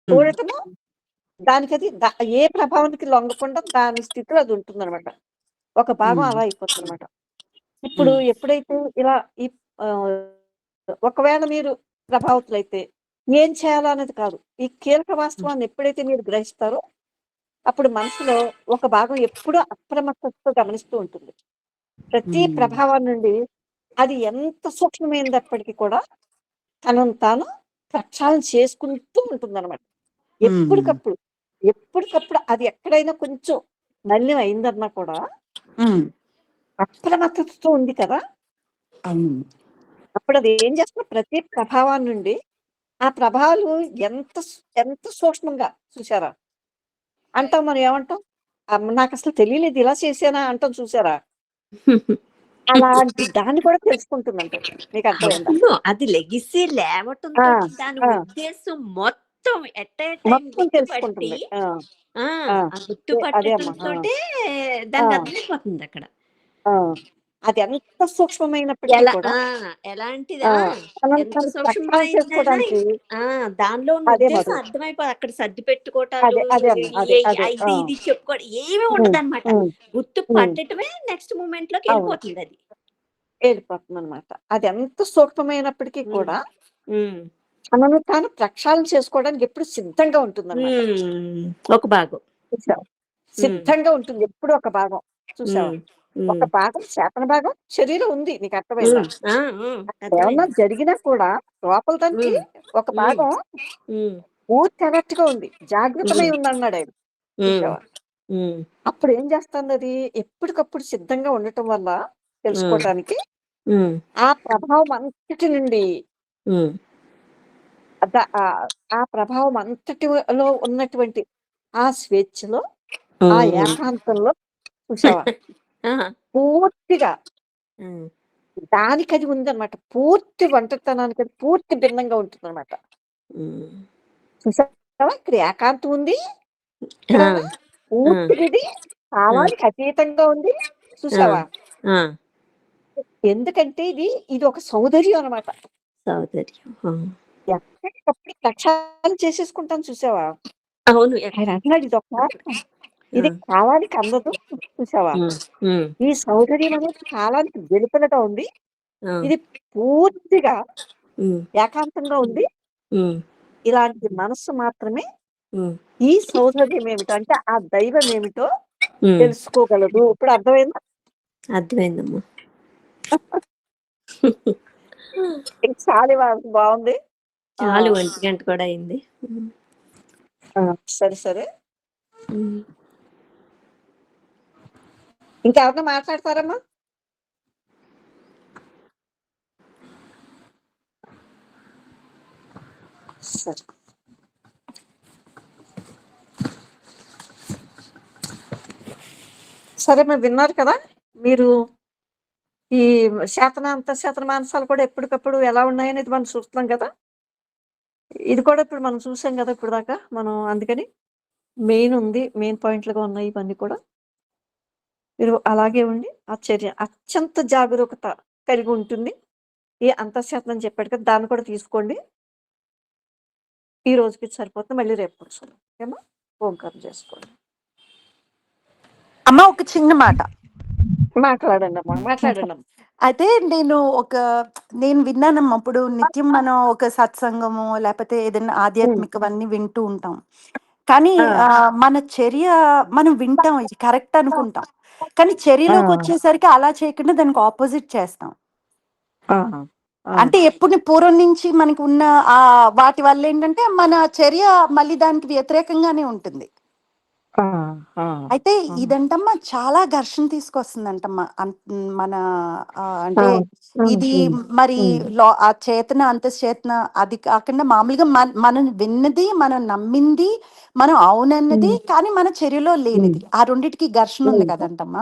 హ్మ్. చూడటము దానికది ఏ ప్రభావానికి లొంగకుండా దాని స్థితిలో అది ఉంటుందనమాట. ఒక భాగం హ్మ్. అలా అయిపోతుందనమాట. ఇప్పుడు హ్మ్. ఎప్పుడైతే ఇలా ఈ ఆహ్, ఒకవేళ మీరు ప్రభావితులైతే ఏం చేయాలనేది కాదు. ఈ కీలక హ్మ్. వాస్తవాన్ని ఎప్పుడైతే మీరు గ్రహిస్తారో, అప్పుడు మనసులో ఒక భాగం ఎప్పుడూ అప్రమత్తతతో గమనిస్తూ ఉంటుంది. ప్రతి హ్మ్. ప్రభావం నుండి అది ఎంత సూక్ష్మమైనప్పటికీ కూడా తనను తాను ప్రక్షాళన చేసుకుంటూ ఉంటుందనమాట. హ్మ్. ఎప్పటికప్పుడు, ఎప్పటికప్పుడు అది ఎక్కడైనా కొంచెం మలినం అయిందన్నా కూడా హ్మ్. అప్రమత్తతతో ఉంది కదా! అవును. అప్పుడది ఏం చేస్తుంది ప్రతి ప్రభావం నుండి ఆ ప్రభావాలు ఎంత సూక్ష్మంగా చూసారా? అంటాం మనం ఏమంటాం? నాకసలు తెలియలేదు ఇలా చేశానా అంటాం చూసారా? అలాంటి దాన్ని కూడా తెలుసుకుంటుందంటది. మీకు అర్థమైందా? అవును. అది లెగిసి ఆ! లేవటంతోటి దాని ఆ! ఉద్దేశం మొత్తం ఎట్ ఏ టైమ్ మొత్తం గుర్తుపట్టి తెలుసుకుంటుంది. ఆ! ఆ! ఆ! ఆ అదే అమ్మా. ఆ! గుర్తుపట్టటంతోటే ఆ! దానికి అర్థమైపోతుందక్కడ. ఆ! అది ఎంత సూక్ష్మమైనప్పటికీ ఎలా కూడా ఆ! ఎలాంటిది ఆ! ఆ! తనను ఎంత తను ప్రక్షాళన సూక్ష్మమైందైనా చేసుకోవడానికి ఆ! దానిలో ఉన్న అదే ఉద్దేశం మరి. అక్కడ సర్ది పెట్టుకోవటాలు, అదే అమ్మా. అదే. అదే. ఆ! ఇది చెప్పుకోవడం ఏమి హ్మ్. ఉండదనమాట. హ్మ్. గుర్తు హ్మ్. పట్టటమే నెక్స్ట్ అవును. మూమెంట్‌లోకెళ్ళిపోతుందది. వెళ్ళిపోతుందనమాట. అది ఎంత సూక్ష్మమైనప్పటికీ హ్మ్. కూడా హ్మ్. తనను తాను ప్రక్షాళన చేసుకోవడానికి ఎప్పుడు సిద్ధంగా ఉంటుందనమాట. హ్మ్. ఒక భాగం. చూసావా? హ్మ్. సిద్ధంగా ఉంటుంది ఎప్పుడూ ఒక భాగం. చూసావా? హ్మ్. ఒక హ్మ్. భాగం చేతన భాగం శరీరం ఉంది. నీకు అర్థమైందా? హ్మ్. ఆ! హ్మ్. ఏమన్నా అర్థమైంది. జరిగినా కూడా లోపల దానికి హ్మ్. ఒక హ్మ్. భాగం హ్మ్. పూర్తి అలర్ట్‌గా ఉంది. జాగృతమై హ్మ్. ఉందన్నాడాయన. హ్మ్. చూసావా? హ్మ్. అప్పుడు ఏం చేస్తాందది? ఎప్పటికప్పుడు సిద్ధంగా ఉండటం వల్ల హ్మ్. తెలుసుకోటానికి హ్మ్. ఆ ప్రభావం అంతటి నుండి హ్మ్. ఆ ప్రభావం అంతటిలో ఉన్నటువంటి ఆ స్వేచ్ఛలో, ఆ హ్మ్. ఏకాంతంలో చూసావా? ఆహా! పూర్తిగా హ్మ్. దానికది ఉందనమాట. పూర్తి ఒంటరితనానికది పూర్తి భిన్నంగా ఉంటుందనమాట. హ్మ్. చూసావా? ఇక్కడ ఏకాంతం ఉంది. ఆ! ఇక్కడ ఆ! పూర్తిగిది ఆ! కాలానికి అతీతంగా ఉంది. ఆ! చూసావా? ఆ! ఎందుకంటే ఇది ఒక సౌందర్యం అనమాట. సౌందర్యం. ఆ! ఎప్పటికప్పుడు ప్రక్షాళన చేసేసుకుంటాం చూసావా? అవును. ఆయన అంటున్నాడు ఆ! ఇది కాలానికి అందదు చూసావా? హ్మ్. హ్మ్. ఈ సౌందర్యం అనేది కాలానికి వెలుపలగా ఉంది. ఆ! ఇది పూర్తిగా హ్మ్. ఏకాంతంగా ఉంది. హ్మ్. ఇలాంటి మనస్సు మాత్రమే హ్మ్. ఈ సౌందర్యం ఏమిటో అంటే ఆ దైవం ఏమిటో హ్మ్. తెలుసుకోగలదు. ఇప్పుడు అర్థమైందా? అర్థమైందమ్మా. ఇంక చాలు బావుంది. ఆ! చాలు ఒంటి గంట కూడా అయింది. హ్మ్. ఆ! సరే, సరే. హ్మ్. ఇంకెవరైనా మాట్లాడతారమ్మా? సరే. సరే మరి విన్నారు కదా! మీరు ఈ అంతఃశాతన మానసాలు కూడా ఎప్పటికప్పుడు ఎలా ఉన్నాయనేది మనం చూస్తున్నాం కదా! ఇది కూడా ఇప్పుడు మనం చూసాం కదా! ఇప్పటిదాకా. మనం అందుకని మెయిన్ ఉంది. మెయిన్ పాయింట్‌లుగా ఉన్నాయి ఇవన్నీ కూడా. మీరు అలాగే ఉండి ఆ చర్య అత్యంత జాగరూకత కలిగి ఉంటుంది. ఈ అంతఃశాతం అని చెప్పాడు కదా! దాన్ని కూడా తీసుకోండి. ఈ రోజుకి ఇది సరిపోతుంది. మళ్ళీ రేపు కూర్చుందాం. ఓకేమా? ఓంకారం చేసుకోండి. అమ్మ ఒక చిన్న మాట. మాట్లాడండమ్మా. మాట్లాడండమ్మా. అయితే నేను విన్నానమ్మా. ఇప్పుడు నిత్యం మనం ఒక సత్సంగమో, లేపోతే ఏదైనా హ్మ్. ఆధ్యాత్మికవన్నీ వింటూ ఉంటాం. కానీ ఆ! మన చర్య మనం వింటాం ఇది కరెక్ట్ అనుకుంటాం. కానీ ఆ! చర్యలోకొచ్చేసరికి అలా చేయకుండా దానికి అపోజిట్ చేస్తాం. ఆహా! ఆ! అంటే ఎప్పుడు పూర్వం నుంచి మనకి ఉన్న వాటి వల్లేంటంటే మన చర్య మళ్ళీ దానికి వ్యతిరేకంగానే ఉంటుంది. ఆ! ఆ! అయితే ఆ! ఇదంటమ్మా చాలా ఘర్షణ తీసుకొస్తుందంటమ్మా. మన ఆ! అంటే హ్మ్. ఇది హ్మ్. మరి హ్మ్. ఆ చేతన, అంతశ్చేతన అది కాకుండా మామూలుగా మనం విన్నది, మనం నమ్మింది, మనం అవునన్నది హ్మ్. కానీ మన చర్యలో హ్మ్. లేనిది. ఆ రెండిటికి ఘర్షణ ఉంది హ్మ్. కదంటమ్మా!